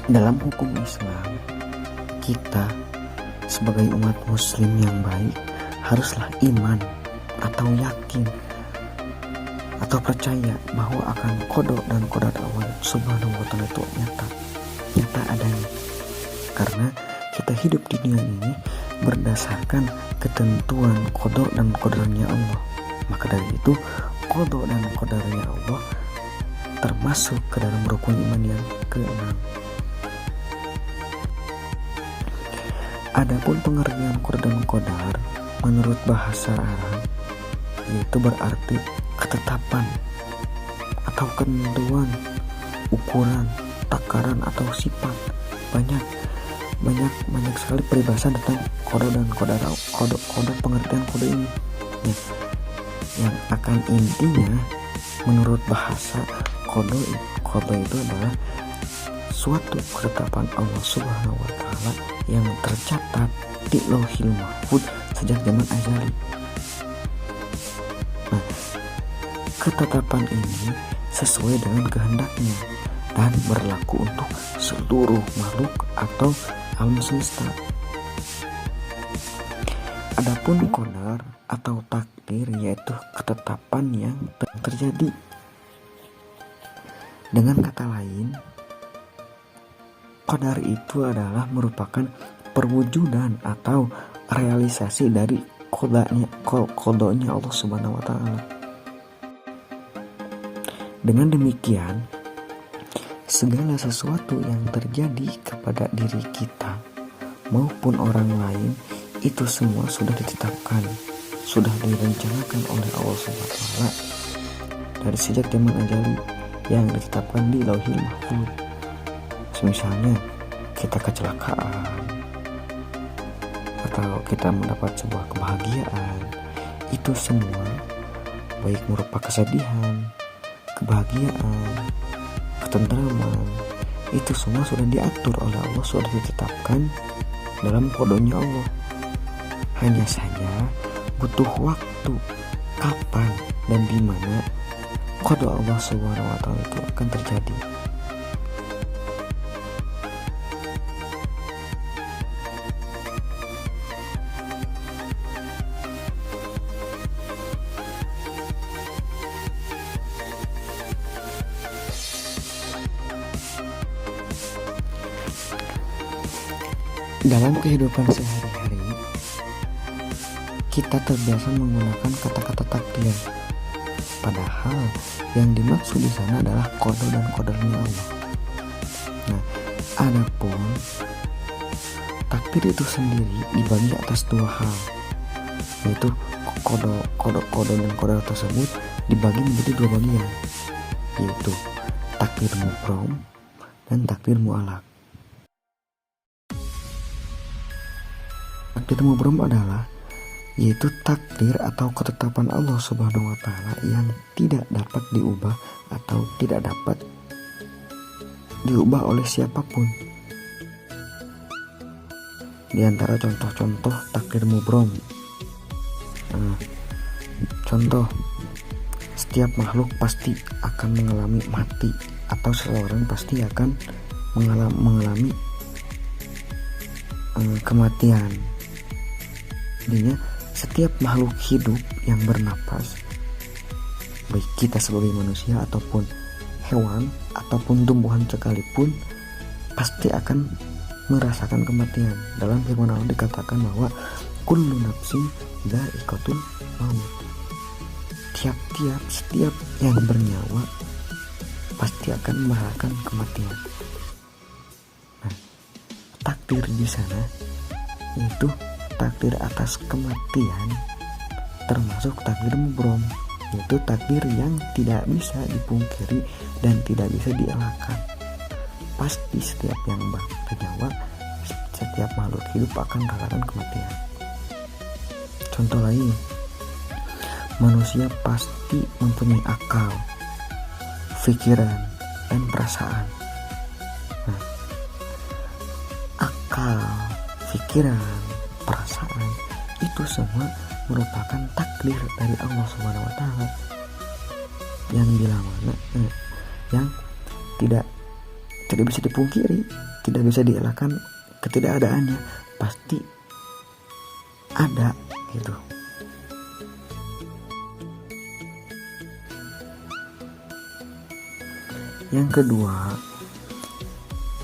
Dalam hukum Islam, kita sebagai umat muslim yang baik haruslah iman atau yakin atau percaya bahwa akan qada dan qadar Allah Subhanahu wa ta'ala itu nyata adanya. Karena kita hidup di dunia ini berdasarkan ketentuan qada dan qadarnya Allah. Maka dari itu, qada dan qadarnya Allah termasuk ke dalam rukun iman yang keenam. Adapun pengertian qada dan qadar menurut bahasa Arab yaitu berarti ketetapan atau ketentuan, ukuran, takaran atau sifat. Banyak sekali peribahasa tentang qada dan qadar pengertian qada ini. Yang akan intinya menurut bahasa qada itu adalah suatu ketetapan Allah Subhanahu wa ta'ala yang tercatat di Lauhil Mahfuz sejak zaman azali. Nah, ketetapan ini sesuai dengan kehendaknya dan berlaku untuk seluruh makhluk atau alam semesta. Adapun qadar atau takdir yaitu ketetapan yang terjadi. Dengan kata lain, qadar itu adalah merupakan perwujudan atau realisasi dari qadanya Allah Subhanahu wa ta'ala. Dengan demikian, segala sesuatu yang terjadi kepada diri kita maupun orang lain itu semua sudah ditetapkan, sudah direncanakan oleh Allah Subhanahu wa ta'ala dari sejak zaman azali yang ditetapkan di Lauhil Mahfuz. Misalnya kita kecelakaan atau kita mendapat sebuah kebahagiaan, itu semua baik berupa kesedihan, kebahagiaan, ketentraman, itu semua sudah diatur oleh Allah, sudah ditetapkan dalam qadanya Allah. Hanya saja butuh waktu kapan dan di mana qada Allah Subhanahu wa ta'ala itu akan terjadi. Dalam kehidupan sehari-hari, kita terbiasa menggunakan kata-kata takdir. Padahal yang dimaksud di sana adalah qada dan qadarnya Allah. Nah, adapun takdir itu sendiri dibagi atas dua hal, yaitu qada dan qadar tersebut dibagi menjadi dua bagian, yaitu takdir mubrom dan takdir mu'allaq. Takdir mubrom adalah yaitu takdir atau ketetapan Allah Subhanahu wa ta'ala yang tidak dapat diubah atau tidak dapat diubah oleh siapapun. Di antara contoh-contoh takdir mubrom, contoh, setiap makhluk pasti akan mengalami mati atau seseorang pasti akan mengalami kematian. Intinya setiap makhluk hidup yang bernapas, baik kita sebagai manusia ataupun hewan ataupun tumbuhan sekalipun, pasti akan merasakan kematian. Dalam firman Allah dikatakan bahwa kullu nafsin dha'iqatul maut. Setiap yang bernyawa pasti akan merasakan kematian. Nah, takdir di sana itu takdir atas kematian termasuk takdir mubrom, yaitu takdir yang tidak bisa dipungkiri dan tidak bisa dielakkan. Pasti setiap yang bernyawa, setiap makhluk hidup akan merasakan kematian. Contoh lain, manusia pasti mempunyai akal, pikiran, dan perasaan. Nah, akal, pikiran, perasaan itu semua merupakan takdir dari Allah Subhanahu wa ta'ala yang bila mana yang tidak tidak bisa dipungkiri, tidak bisa dielakkan ketidakadaannya, pasti ada gitu. Yang kedua,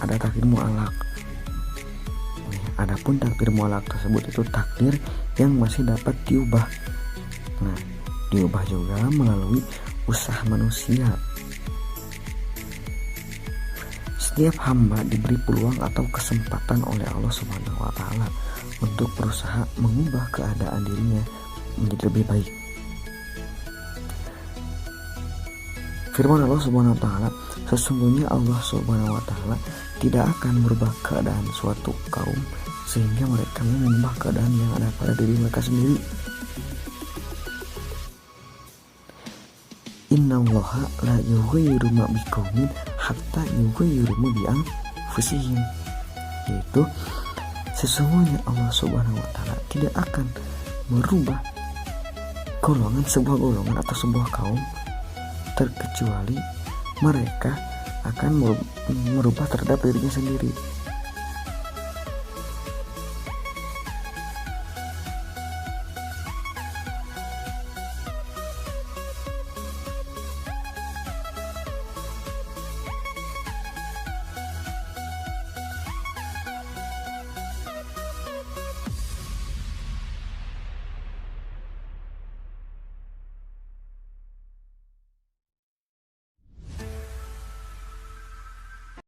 ada takdir mu'alaq. Adapun takdir mu'alaq tersebut itu takdir yang masih dapat diubah. Nah, diubah juga melalui usaha manusia. Setiap hamba diberi peluang atau kesempatan oleh Allah Subhanahu wa taala untuk berusaha mengubah keadaan dirinya menjadi lebih baik. Firman Allah Subhanahu wa taala, sesungguhnya Allah Subhanahu wa taala tidak akan merubah keadaan suatu kaum sehingga mereka mengubah keadaan yang ada pada diri mereka sendiri. Innallaha la yughayyiru ma biqaumin hatta yughayyiru ma bi anfusihim. Yaitu sesungguhnya Allah Subhanahu wa taala tidak akan merubah sebuah golongan atau sebuah kaum terkecuali mereka akan merubah terhadap dirinya sendiri.